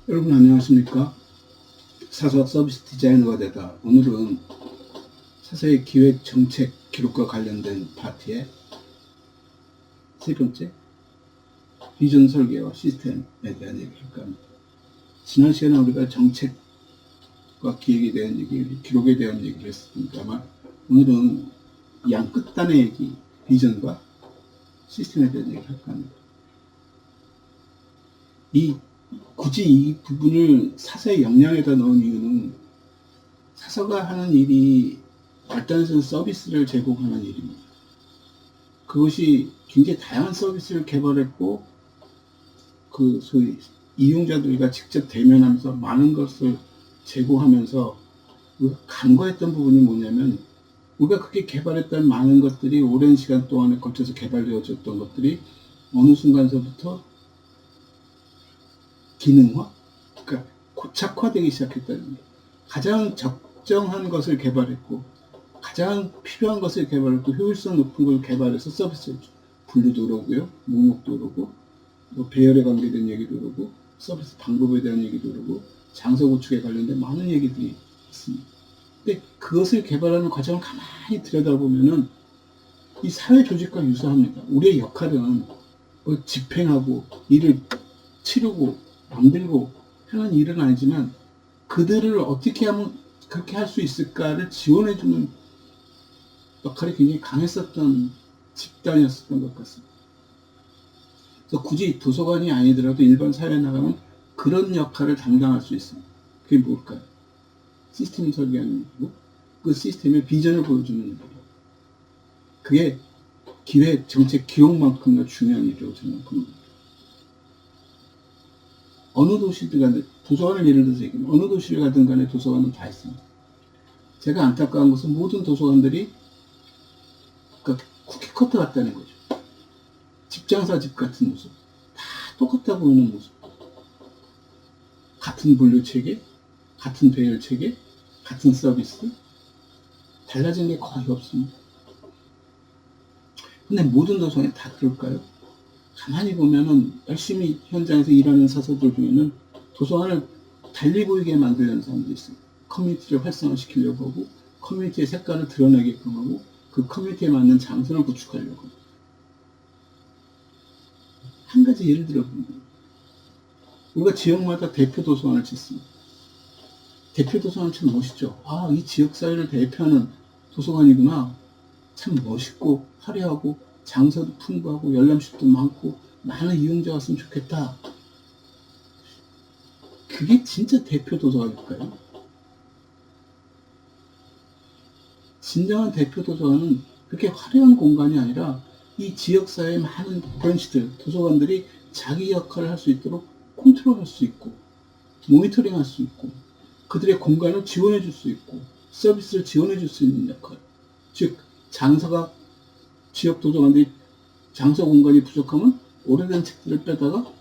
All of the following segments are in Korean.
여러분 안녕하십니까? 사서 서비스 디자이너가 되다. 오늘은 사서의 기획 정책 기록과 관련된 파트의 세 번째 비전 설계와 시스템에 대한 얘기를 할까 합니다. 지난 시간에 우리가 정책과 기획에 대한 얘기, 기록에 대한 얘기를 했습니다만 오늘은 양 끝단의 얘기, 비전과 시스템에 대한 얘기를 할까 합니다. 굳이 이 부분을 사서의 역량에다 넣은 이유는 사서가 하는 일이 발단에서 서비스를 제공하는 일입니다. 그것이 굉장히 다양한 서비스를 개발했고 그 소위 이용자들과 직접 대면하면서 많은 것을 제공하면서 간과했던 부분이 뭐냐면 우리가 그렇게 개발했던 많은 것들이 오랜 시간 동안에 걸쳐서 개발되어졌던 것들이 어느 순간서부터 기능화? 그러니까 고착화되기 시작했다는 거예요. 가장 적정한 것을 개발했고 가장 필요한 것을 개발했고 효율성 높은 걸 개발해서 서비스를 분류도 그러고요. 목록도 그러고 뭐 배열에 관계된 얘기도 그러고 서비스 방법에 대한 얘기도 그러고 장소 구축에 관련된 많은 얘기들이 있습니다. 근데 그것을 개발하는 과정을 가만히 들여다보면은 이 사회 조직과 유사합니다. 우리의 역할은 뭐 집행하고 일을 치르고 만들고 하는 일은 아니지만 그들을 어떻게 하면 그렇게 할 수 있을까를 지원해주는 역할이 굉장히 강했었던 집단이었던 것 같습니다. 그래서 굳이 도서관이 아니더라도 일반 사회에 나가면 그런 역할을 담당할 수 있습니다. 그게 뭘까요? 시스템 설계하는 일이고 그 시스템의 비전을 보여주는 일이고 그게 기획, 정책, 기록만큼이나 중요한 일이라고 저는 봅니다. 어느 도시들 간에 도서관을 예를 들어서 얘기하면 어느 도시를 가든 간에 도서관은 다 있습니다. 제가 안타까운 것은 모든 도서관들이 그러니까 쿠키커터 같다는 거죠. 집장사집 같은 모습. 다 똑같아 보이는 모습. 같은 분류 체계, 같은 배열 체계, 같은 서비스. 달라진 게 거의 없습니다. 근데 모든 도서관이 다 그럴까요? 가만히 보면은 열심히 현장에서 일하는 사서들 중에는 도서관을 달리 보이게 만들려는 사람도 있습니다. 커뮤니티를 활성화시키려고 하고 커뮤니티의 색깔을 드러내게끔 하고 그 커뮤니티에 맞는 장소를 구축하려고 합니다. 한 가지 예를 들어보면 우리가 지역마다 대표 도서관을 짓습니다. 대표 도서관 참 멋있죠. 아, 이 지역사회를 대표하는 도서관이구나. 참 멋있고 화려하고 장소도 풍부하고 열람식도 많고 많은 이용자 왔으면 좋겠다. 그게 진짜 대표 도서관일까요? 진정한 대표 도서관은 그렇게 화려한 공간이 아니라 이 지역사회의 많은 브런치들, 도서관들이 자기 역할을 할 수 있도록 컨트롤할 수 있고 모니터링 할 수 있고 그들의 공간을 지원해 줄 수 있고 서비스를 지원해 줄 수 있는 역할. 즉 장사가 지역 도서관들이 장소 공간이 부족하면 오래된 책들을 빼다가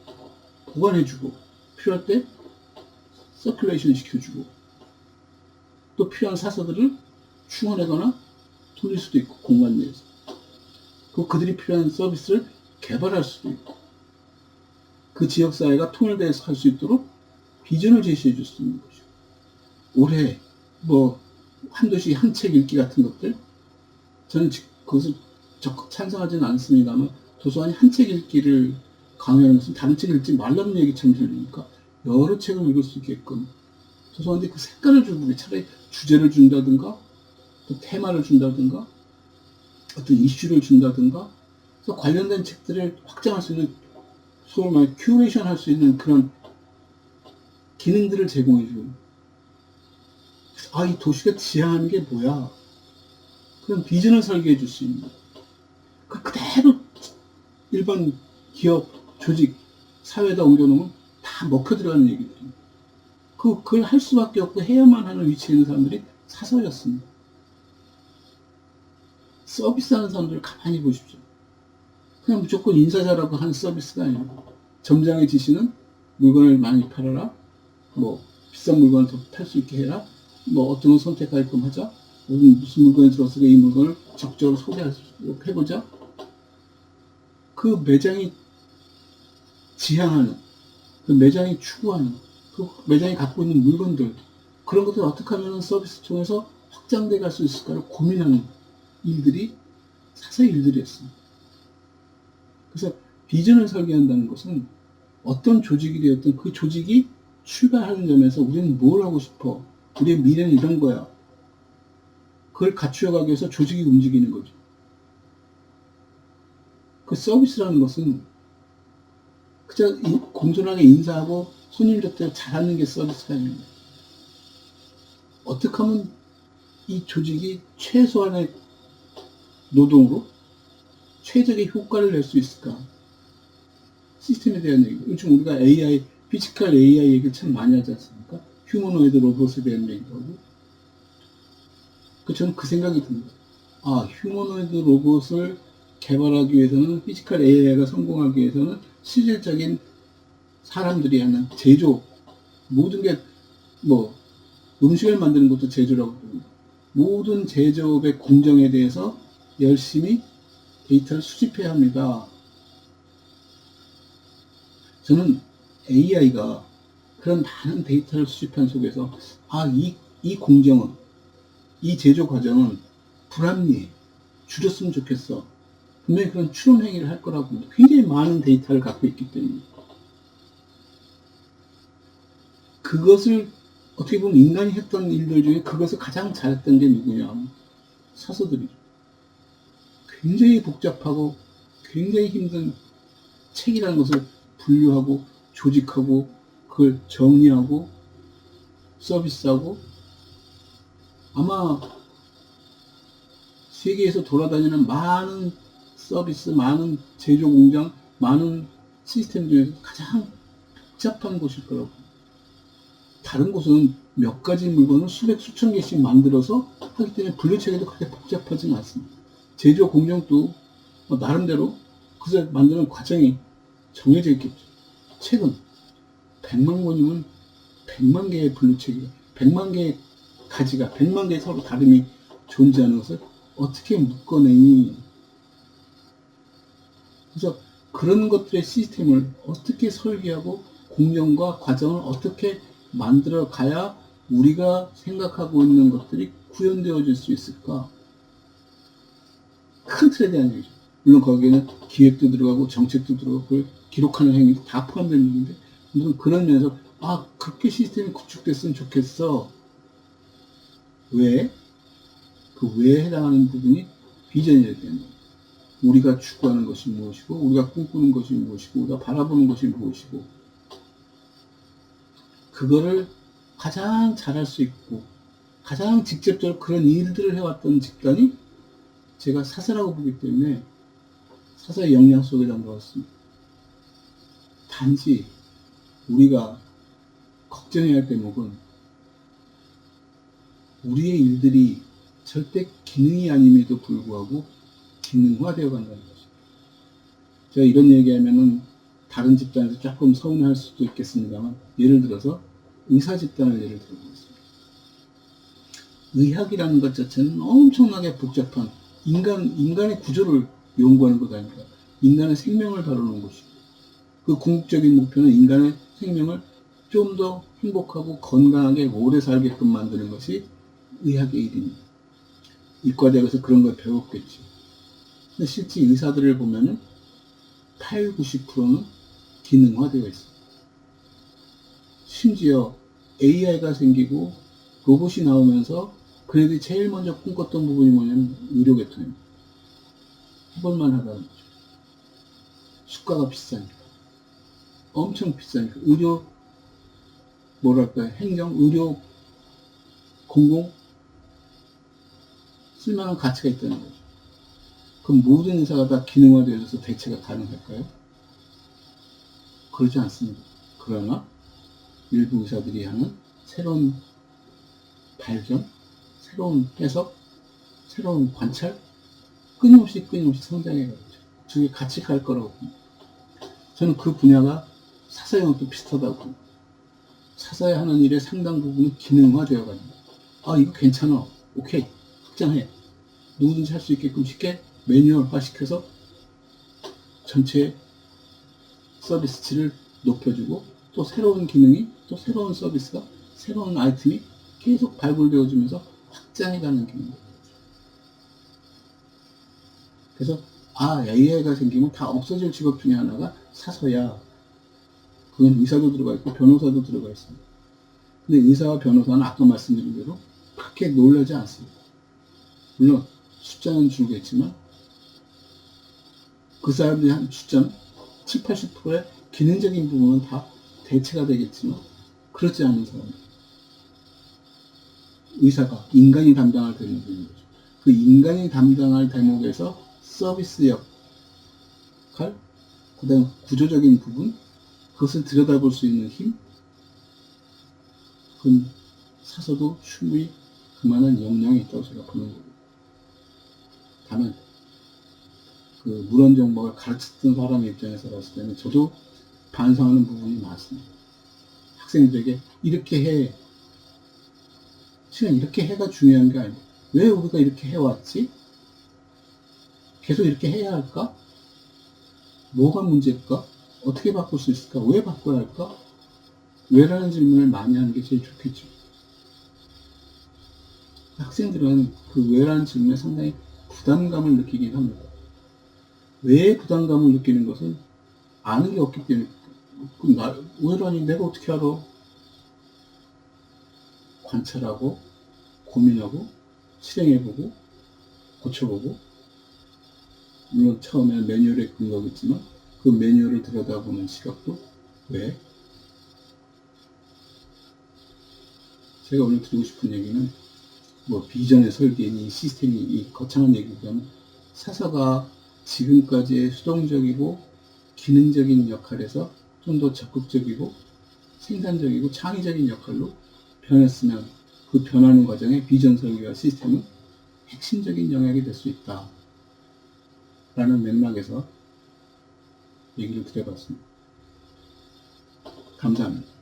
보관해주고 필요할 때 서큘레이션 시켜주고 또 필요한 사서들을 충원하거나 돌릴 수도 있고 공간 내에서 그들이 필요한 서비스를 개발할 수도 있고 그 지역사회가 통일돼서 할 수 있도록 비전을 제시해 줄 수 있는 거죠. 올해 뭐 한 도시 한 책 읽기 같은 것들 저는 그것을 적극 찬성하지는 않습니다만 도서관이 한 책 읽기를 강요하는 것은 다른 책 읽지 말라는 얘기처럼 들리니까 여러 책을 읽을 수 있게끔 도서관들이 그 색깔을 주고 차라리 주제를 준다든가 또 테마를 준다든가 어떤 이슈를 준다든가 그래서 관련된 책들을 확장할 수 있는 소위 말해 큐레이션 할 수 있는 그런 기능들을 제공해주고 아, 이 도시가 지향하는 게 뭐야 그런 비전을 설계해 줄 수 있는 그대로 일반 기업, 조직, 사회에다 옮겨놓으면 다 먹혀 들어가는 얘기들입니다. 그걸 할 수밖에 없고 해야만 하는 위치에 있는 사람들이 사서였습니다. 서비스하는 사람들을 가만히 보십시오. 그냥 무조건 인사 잘하고 하는 서비스가 아니고 점장의 지시는 물건을 많이 팔아라. 뭐 비싼 물건을 더 팔 수 있게 해라. 뭐 어떤 걸 선택하게끔 하자. 무슨 물건이 들어서 이 물건을 적극적으로 소개하도록 해보자. 그 매장이 지향하는, 그 매장이 추구하는 그 매장이 갖고 있는 물건들, 그런 것들 어떻게 하면 서비스 통해서 확장돼 갈 수 있을까를 고민하는 일들이 사서의 일들이었습니다. 그래서 비전을 설계한다는 것은 어떤 조직이 되었든 그 조직이 출발하는 점에서 우리는 뭘 하고 싶어? 우리의 미래는 이런 거야. 그걸 갖추어가기 위해서 조직이 움직이는 거죠. 그 서비스라는 것은 그저 공손하게 인사하고 손님 곁에 잘하는 게 서비스가 아닙니다. 어떻게 하면 이 조직이 최소한의 노동으로 최적의 효과를 낼 수 있을까? 시스템에 대한 얘기. 요즘 우리가 AI, 피지컬 AI 얘기를 참 많이 하지 않습니까? 휴머노이드 로봇에 대한 얘기도 하고. 저는 그 생각이 듭니다. 휴머노이드 로봇을 개발하기 위해서는, 피지컬 AI가 성공하기 위해서는 실질적인 사람들이 하는 제조, 모든 게 음식을 만드는 것도 제조라고 합니다. 모든 제조업의 공정에 대해서 열심히 데이터를 수집해야 합니다. 저는 AI가 그런 많은 데이터를 수집한 속에서 이 공정은, 이 제조 과정은 불합리해, 줄였으면 좋겠어. 분명히 그런 추론 행위를 할 거라고 봅니다. 굉장히 많은 데이터를 갖고 있기 때문에. 그것을 어떻게 보면 인간이 했던 일들 중에 그것을 가장 잘했던 게 누구냐? 사서들이죠. 굉장히 복잡하고 굉장히 힘든 책이라는 것을 분류하고 조직하고 그걸 정리하고 서비스하고, 아마 세계에서 돌아다니는 많은 서비스, 많은 제조 공장, 많은 시스템 중에서 가장 복잡한 곳일 거라고. 다른 곳은 몇 가지 물건을 수백, 수천 개씩 만들어서 하기 때문에 분류체계도 그렇게 복잡하지는 않습니다. 제조 공정도 나름대로 그것을 만드는 과정이 정해져 있겠죠. 책은 100만 권이면 100만 개의 분류체계가, 100만 개의 가지가, 100만 개의 서로 다름이 존재하는 것을 어떻게 묶어내니? 그래서 그런 것들의 시스템을 어떻게 설계하고 공정과 과정을 어떻게 만들어 가야 우리가 생각하고 있는 것들이 구현되어질 수 있을까? 큰 틀에 대한 얘기죠. 물론 거기에는 기획도 들어가고 정책도 들어가고 그걸 기록하는 행위도 다 포함된 얘기인데, 무슨 그런 면에서 그렇게 시스템이 구축됐으면 좋겠어. 왜? 그 왜에 해당하는 부분이 비전이어야 되는 거예요. 우리가 추구하는 것이 무엇이고, 우리가 꿈꾸는 것이 무엇이고, 우리가 바라보는 것이 무엇이고, 그거를 가장 잘할 수 있고 가장 직접적으로 그런 일들을 해왔던 집단이 제가 사서라고 보기 때문에 사서의 역량 속에 담겨왔습니다. 단지 우리가 걱정해야 할 대목은 우리의 일들이 절대 기능이 아님에도 불구하고 기능화되어 간다는 것입니다. 제가 이런 얘기하면은 다른 집단에서 조금 서운할 수도 있겠습니다만, 예를 들어서 의사 집단을 예를 들어보겠습니다. 의학이라는 것 자체는 엄청나게 복잡한 인간의 구조를 연구하는 것 아닙니까? 인간의 생명을 다루는 것이고, 그 궁극적인 목표는 인간의 생명을 좀 더 행복하고 건강하게 오래 살게끔 만드는 것이 의학의 일입니다. 이과대학에서 그런 걸 배웠겠지. 근데 실제 의사들을 보면은 8, 90%는 기능화되어 있습니다. 심지어 AI가 생기고 로봇이 나오면서 그들이 제일 먼저 꿈꿨던 부분이 뭐냐면 의료계통입니다. 해볼만 하다는 거죠. 수가가 비싸니까. 엄청 비싸니까. 행정, 의료, 공공, 쓸만한 가치가 있다는 거죠. 그럼 모든 의사가 다 기능화되어서 대체가 가능할까요? 그러지 않습니다. 그러나 일부 의사들이 하는 새로운 발견, 새로운 해석, 새로운 관찰, 끊임없이 성장해가죠. 저게 같이 갈 거라고 봅니다. 저는 그 분야가 사사형도 비슷하다고 봅니다. 사사에 하는 일의 상당 부분은 기능화되어 갑니다. 이거 괜찮아. 오케이. 확장해. 누구든지 할 수 있게끔 쉽게 매뉴얼화 시켜서 전체 서비스치를 높여주고 또 새로운 기능이, 또 새로운 서비스가, 새로운 아이템이 계속 발굴되어지면서 확장해가는 기능. 그래서 AI가 생기면 다 없어질 직업 중에 하나가 사서야. 그건 의사도 들어가 있고 변호사도 들어가 있습니다. 근데 의사와 변호사는 아까 말씀드린 대로 그렇게 놀라지 않습니다. 물론 숫자는 줄겠지만 그 사람들이 한 숫자는 7, 80%의 기능적인 부분은 다 대체가 되겠지만 그렇지 않은 사람들. 의사가 인간이 담당할 대목인 거죠. 그 인간이 담당할 대목에서 서비스 역할, 그 다음 구조적인 부분, 그것을 들여다볼 수 있는 힘, 그건 사서도 충분히 그만한 역량이 있다고 제가 보는 거고. 다만 그 물원정보를 가르쳤던 사람의 입장에서 봤을 때는 저도 반성하는 부분이 많습니다. 학생들에게 이렇게 해. 시간 이렇게 해가 중요한 게 아니고 왜 우리가 이렇게 해왔지? 계속 이렇게 해야 할까? 뭐가 문제일까? 어떻게 바꿀 수 있을까? 왜 바꿔야 할까? 왜라는 질문을 많이 하는 게 제일 좋겠죠. 학생들은 그 왜라는 질문에 상당히 부담감을 느끼긴 합니다. 왜 부담감을 느끼는 것은 아는 게 없기 때문에 왜라니 내가 어떻게 알아? 관찰하고 고민하고 실행해보고 고쳐보고 물론 처음에는 매뉴얼에 근거겠지만 그 매뉴얼을 들여다보는 시각도 왜? 제가 오늘 드리고 싶은 얘기는 뭐 비전의 설계니 시스템이 이 거창한 얘기보다는 사서가 지금까지의 수동적이고 기능적인 역할에서 좀 더 적극적이고 생산적이고 창의적인 역할로 변했으면 그 변하는 과정에 비전 설계와 시스템은 핵심적인 영역이 될 수 있다 라는 맥락에서 얘기를 드려봤습니다. 감사합니다.